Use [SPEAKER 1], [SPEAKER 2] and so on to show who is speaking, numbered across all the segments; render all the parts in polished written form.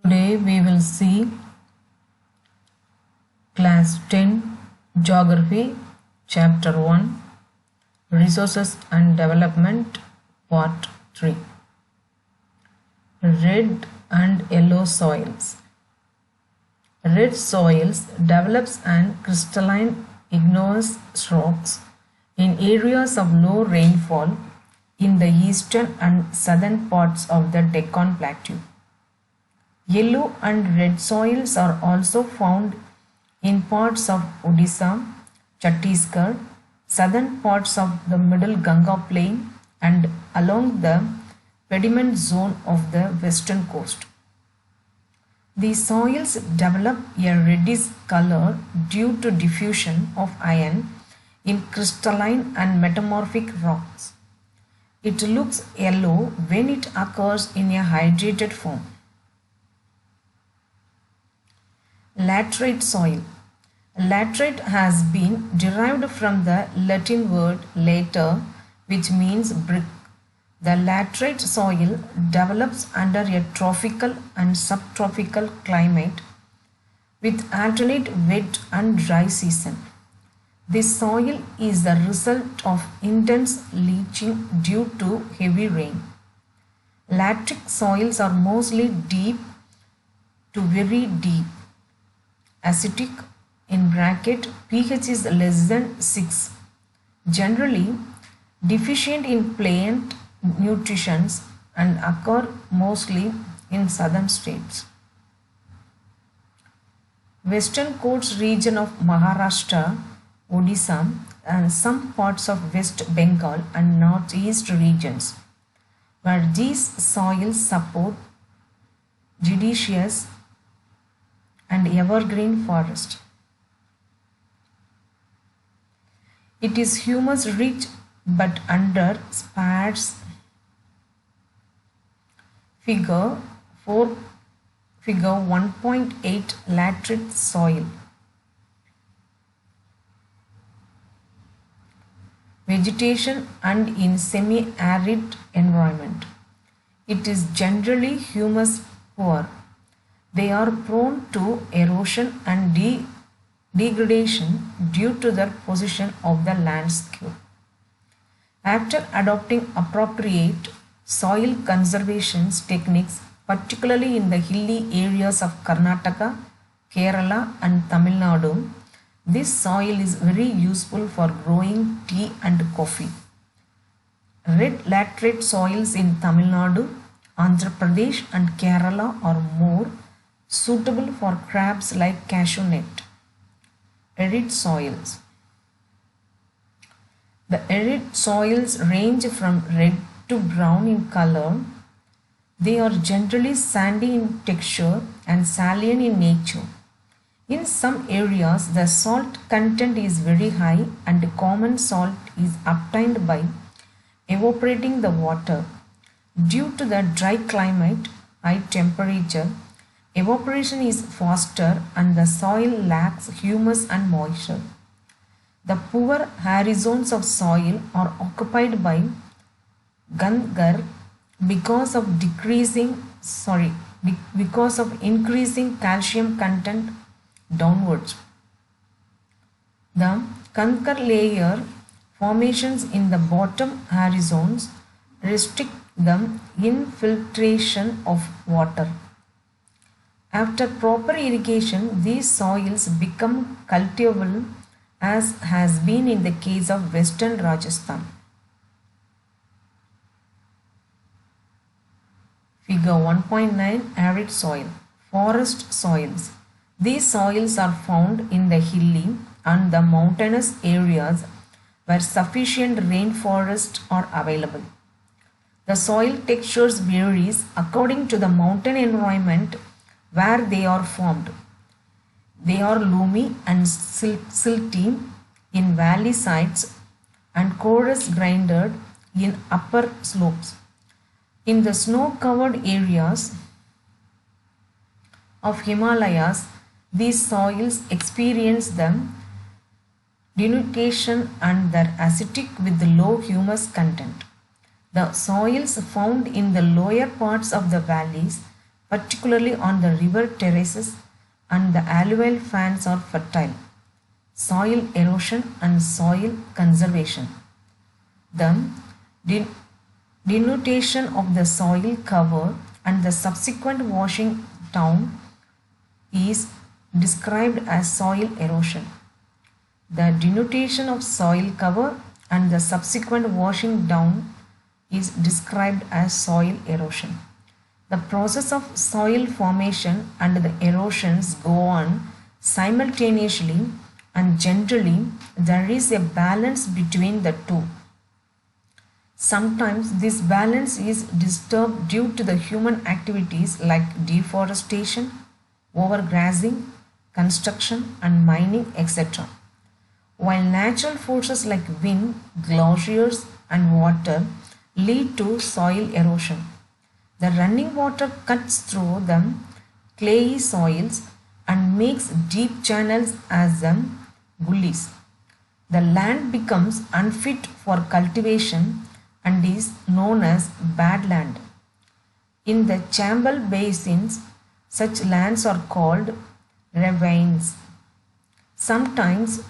[SPEAKER 1] Today we will see Class 10 Geography Chapter 1 Resources and Development Part 3. Red and yellow soils. Red soils develops an crystalline igneous rocks in areas of low rainfall in the eastern and southern parts of the Deccan Plateau. Yellow and red soils are also found in parts of Odisha, Chhattisgarh, southern parts of the middle Ganga plain and along the pediment zone of the western coast. These soils develop a reddish color due to diffusion of iron in crystalline and metamorphic rocks. It looks yellow when it occurs in a hydrated form. Laterite soil. Laterite has been derived from the Latin word later, which means brick. The laterite soil develops under a tropical and subtropical climate with alternate wet and dry season. This soil is the result of intense leaching due to heavy rain. Lateric soils are mostly deep to very deep. Acidic pH is less than 6. Generally deficient in plant nutrition and occur mostly in southern states. Western Coast region of Maharashtra, Odisha and some parts of West Bengal and northeast regions, where these soils support deciduous and evergreen forest. It is humus rich but under sparse. Figure 1.8 laterite soil. Vegetation and in semi-arid environment. It is generally humus poor. They are prone to erosion and degradation due to their position of the landscape. After adopting appropriate soil conservation techniques, particularly in the hilly areas of Karnataka, Kerala and Tamil Nadu, this soil is very useful for growing tea and coffee. Red laterite soils in Tamil Nadu, Andhra Pradesh and Kerala are more suitable for crops like cashew nut. Arid soils. The arid soils range from red to brown in color. They are generally sandy in texture and saline in nature. In some areas, the salt content is very high and common salt is obtained by evaporating the water. Due to the dry climate, high temperature, evaporation is faster and the soil lacks humus and moisture. The poor horizons of soil are occupied by Gandhar because of increasing calcium content downwards. The Kankar layer formations in the bottom horizons restrict the infiltration of water. After proper irrigation, these soils become cultivable, as has been in the case of western Rajasthan. Figure 1.9 Arid soil. Forest soils. These soils are found in the hilly and the mountainous areas where sufficient rainforests are available. The soil textures varies according to the mountain environment where they are formed. They are loamy and silty in valley sides and coarse grained in upper slopes. In the snow-covered areas of Himalayas, these soils experience the denutation and are acidic with low humus content. The soils found in the lower parts of the valleys particularly on the river terraces, and the alluvial fans are fertile. Soil erosion and soil conservation. The denudation of the soil cover and the subsequent washing down is described as soil erosion. The denudation of soil cover and the subsequent washing down is described as soil erosion. The process of soil formation and the erosions go on simultaneously, and generally there is a balance between the two. Sometimes this balance is disturbed due to the human activities like deforestation, overgrazing, construction and mining, etc. While natural forces like wind, glaciers and water lead to soil erosion, the running water cuts through the clayey soils and makes deep channels as gullies. The land becomes unfit for cultivation and is known as bad land. In the Chambal basins, such lands are called ravines. Sometimes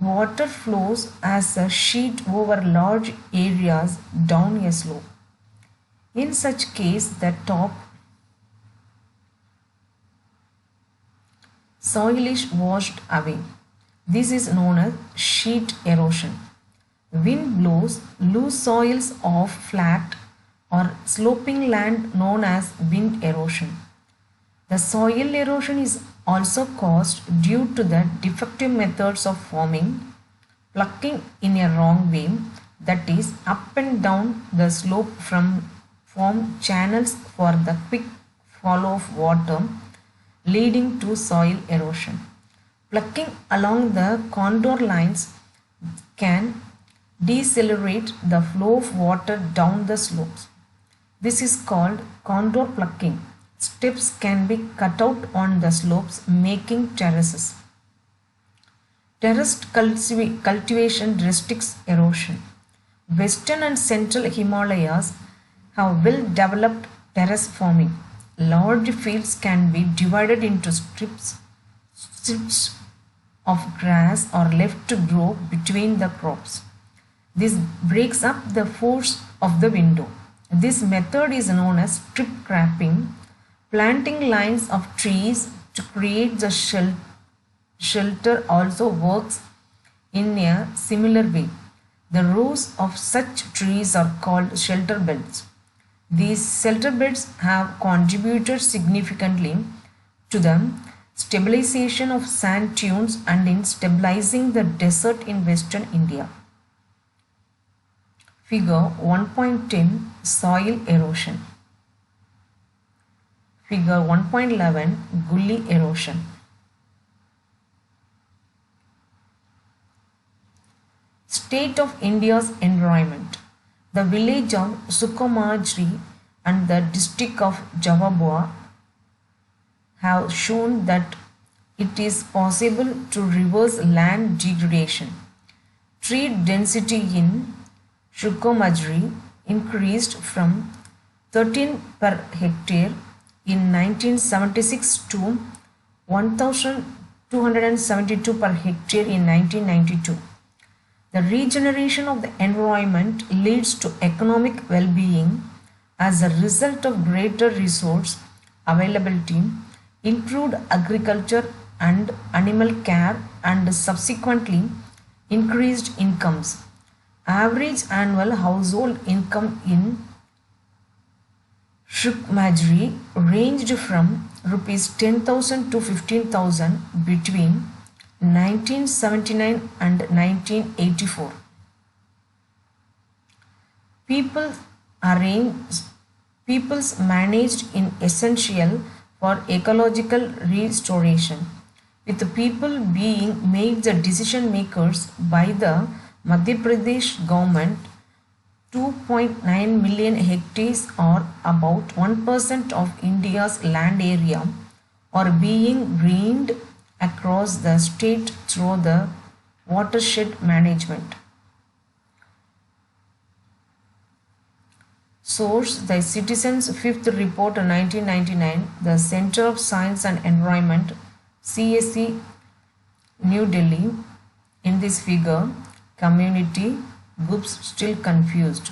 [SPEAKER 1] water flows as a sheet over large areas down a slope. In such case, the top soil is washed away. This is known as sheet erosion. Wind blows loose soils off flat or sloping land known as wind erosion. The soil erosion is also caused due to the defective methods of farming, plucking in a wrong way, that is up and down the slope from form channels for the quick flow of water, leading to soil erosion. Plucking along the contour lines can decelerate the flow of water down the slopes. This is called contour plucking. Steps can be cut out on the slopes, making terraces. Terraced cultivation restricts erosion. Western and central Himalayas have well developed terrace farming. Large fields can be divided into strips of grass are left to grow between the crops. This breaks up the force of the window. This method is known as strip cropping. Planting lines of trees to create the shelter also works in a similar way. The rows of such trees are called shelter belts. These shelter beds have contributed significantly to the stabilization of sand dunes and in stabilizing the desert in western India. Figure 1.10 Soil erosion. Figure 1.11 Gully erosion. State of India's environment. The village of Sukhumajri and the district of Javabua have shown that it is possible to reverse land degradation. Tree density in Sukhumajri increased from 13 per hectare in 1976 to 1272 per hectare in 1992. The regeneration of the environment leads to economic well-being as a result of greater resource availability, improved agriculture and animal care, and subsequently increased incomes. Average annual household income in Sukhumajri ranged from Rs 10,000 to 15,000 between 1979 and 1984. Peoples managed in essential for ecological restoration, with the people being made the decision makers by the Madhya Pradesh government. 2.9 million hectares or about 1% of India's land area are being drained across the state through the watershed management. Source: the Citizen's Fifth Report 1999, the Center of Science and Environment, CSE, New Delhi. In this figure, community groups still confused.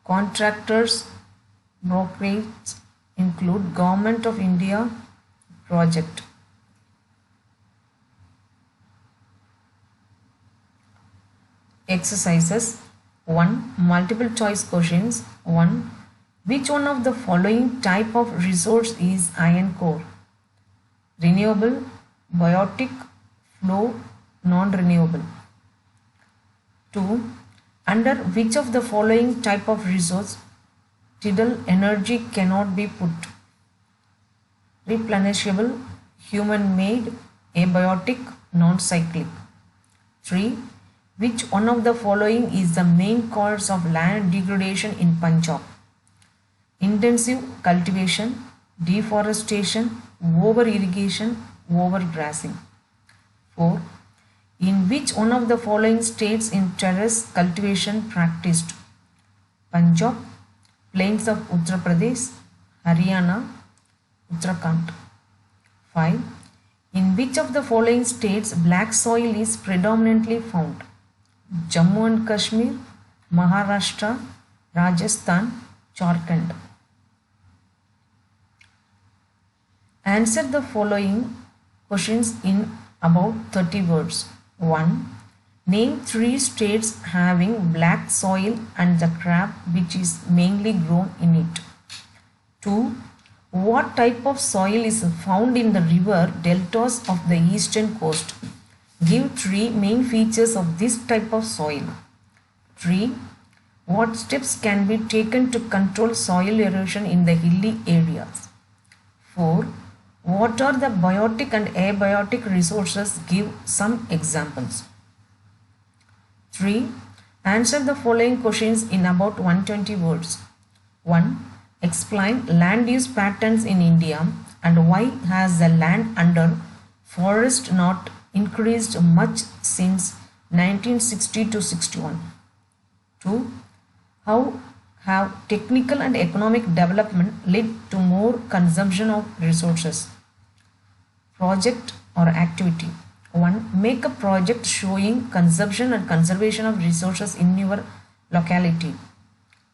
[SPEAKER 1] Contractors, brokerages include Government of India project. Exercises 1. Multiple choice questions. 1. Which one of the following type of resource is iron core? Renewable, biotic, flow, non-renewable. 2. Under which of the following type of resource tidal energy cannot be put? Replenishable, human-made, abiotic, non-cyclic. 3. Which one of the following is the main cause of land degradation in Punjab? Intensive cultivation, deforestation, over-irrigation, over-grazing. 4. In which one of the following states in terrace cultivation practiced? Punjab, plains of Uttar Pradesh, Haryana, Uttarakhand. 5. In which of the following states black soil is predominantly found? Jammu and Kashmir, Maharashtra, Rajasthan, Jharkhand. Answer the following questions in about 30 words. 1. Name 3 states having black soil and the crab which is mainly grown in it. 2. What type of soil is found in the river deltas of the eastern coast? Give 3 main features of this type of soil. 3. What steps can be taken to control soil erosion in the hilly areas? 4. What are the biotic and abiotic resources? Give some examples. 3. Answer the following questions in about 120 words. 1. Explain land use patterns in India and why has the land under forest not increased much since 1960 to 61. 2. How have technical and economic development led to more consumption of resources? Project or activity. 1. Make a project showing consumption and conservation of resources in your locality.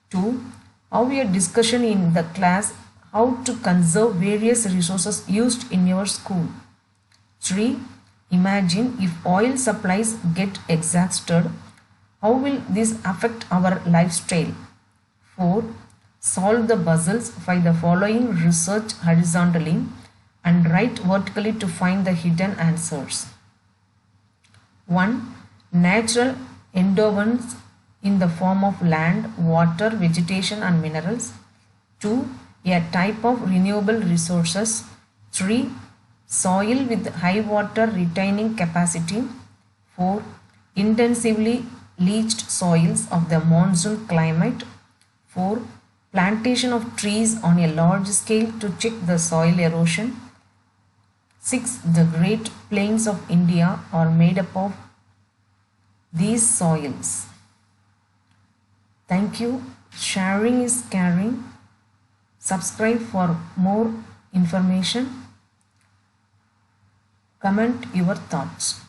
[SPEAKER 1] 2. How your discussion in the class how to conserve various resources used in your school. 3. Imagine if oil supplies get exhausted, how will this affect our lifestyle? 4. Solve the puzzles by the following research horizontally and write vertically to find the hidden answers. 1. Natural endowments in the form of land, water, vegetation and minerals. 2. A type of renewable resources. 3. Soil with high water retaining capacity. 4. Intensively leached soils of the monsoon climate. 4. Plantation of trees on a large scale to check the soil erosion. 6. The Great Plains of India are made up of these soils. Thank you. Sharing is caring. Subscribe for more information. Comment your thoughts.